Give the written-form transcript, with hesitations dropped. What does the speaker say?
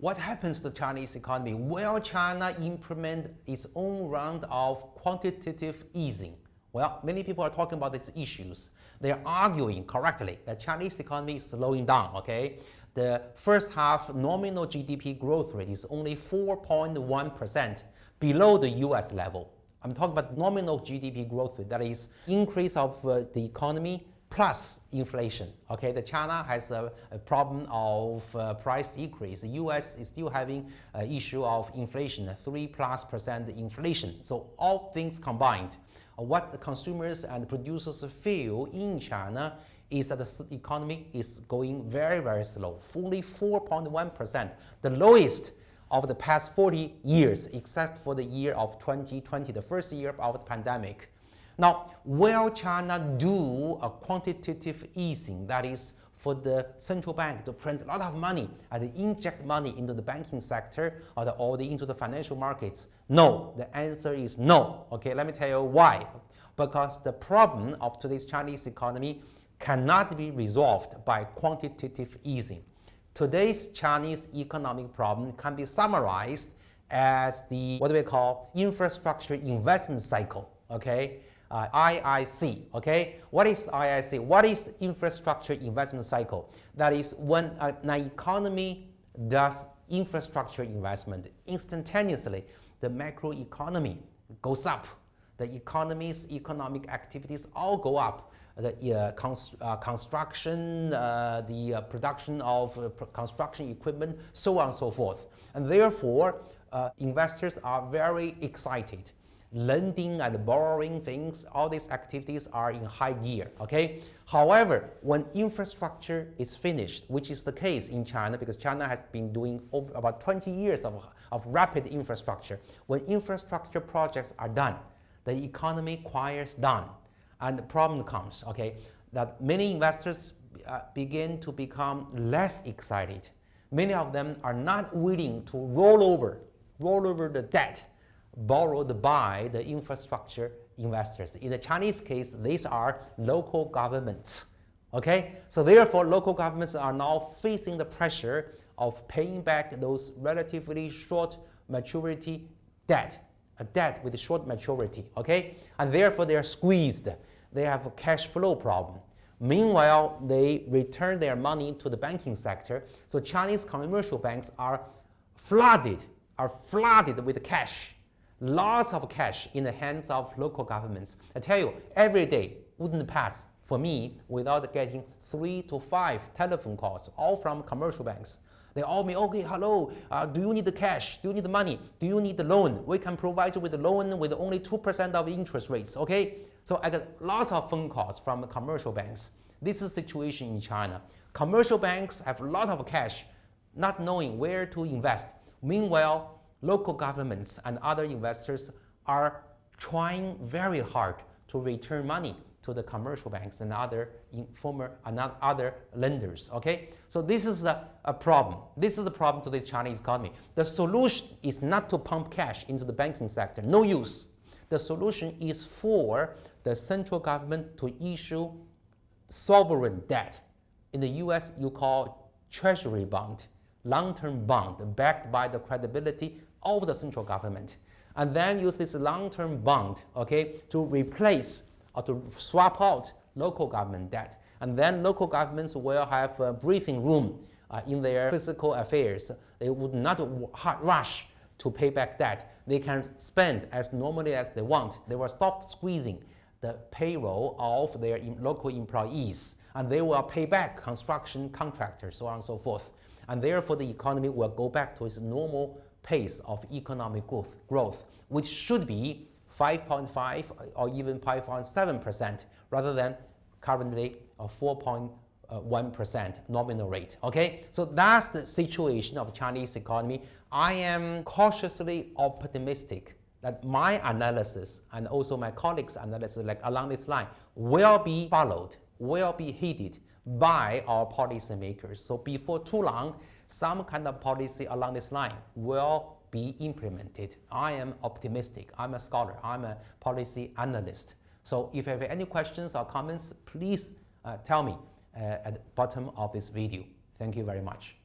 What happens to the Chinese economy? Will China implement its own round of quantitative easing? Well, many people are talking about these issues. They're arguing correctly that Chinese economy is slowing down, okay? The first half nominal GDP growth rate is only 4.1%, below the US level. I'm talking about nominal GDP growth rate, that is increase of the economy plus inflation. Okay, the China has a problem of price decrease. The US is still having an issue of inflation, 3+% inflation. So all things combined, what the consumers and producers feel in China is that the economy is going very, very slow, fully 4.1%, the lowest of the past 40 years, except for the year of 2020, the first year of the pandemic. Now, will China do a quantitative easing, that is for the central bank to print a lot of money and inject money into the banking sector or into the financial markets? No, the answer is no. Okay, let me tell you why. Because the problem of today's Chinese economy cannot be resolved by quantitative easing. Today's Chinese economic problem can be summarized as the, what do we call, infrastructure investment cycle, okay? IIC, okay? What is IIC? What is infrastructure investment cycle? That is when an economy does infrastructure investment, instantaneously the macroeconomy goes up. The economy's economic activities all go up. The construction, the production of construction equipment, so on and so forth. And therefore, investors are very excited. Lending and borrowing things, all these activities are in high gear, okay? However, when infrastructure is finished, which is the case in China, because China has been doing about 20 years of rapid infrastructure. When infrastructure projects are done, the economy quiets down. And the problem comes, okay, that many investors begin to become less excited. Many of them are not willing to roll over the debt borrowed by the infrastructure investors. In the Chinese case, these are local governments, okay? So therefore, local governments are now facing the pressure of paying back those relatively short maturity debt, a debt with short maturity, okay? And therefore, they are squeezed. They have a cash flow problem. Meanwhile, they return their money to the banking sector. So Chinese commercial banks are flooded with cash. Lots of cash in the hands of local governments. I tell you, every day wouldn't pass for me without getting 3 to 5 telephone calls, all from commercial banks. They all mean, okay, hello, do you need the cash? Do you need the money? Do you need the loan? We can provide you with a loan with only 2% of interest rates, okay? So I got lots of phone calls from commercial banks. This is the situation in China. Commercial banks have a lot of cash, not knowing where to invest. Meanwhile, local governments and other investors are trying very hard to return money to the commercial banks and other lenders, okay? So this is a problem. This is a problem to the Chinese economy. The solution is not to pump cash into the banking sector, no use. The solution is for the central government to issue sovereign debt. In the US, you call treasury bond, long-term bond backed by the credibility of the central government. And then use this long-term bond, okay, to replace or to swap out local government debt. And then local governments will have a breathing room in their fiscal affairs. They would not rush to pay back debt. They can spend as normally as they want. They will stop squeezing the payroll of their local employees, and they will pay back construction contractors, so on and so forth. And therefore, the economy will go back to its normal pace of economic growth, which should be 5.5 or even 5.7%, rather than currently a 4.1% nominal rate, okay? So that's the situation of the Chinese economy. I am cautiously optimistic that my analysis and also my colleagues' analysis along this line will be followed, will be heeded by our policymakers. So before too long, some kind of policy along this line will be implemented. I am optimistic. I'm a scholar. I'm a policy analyst. So if you have any questions or comments, please tell me at the bottom of this video. Thank you very much.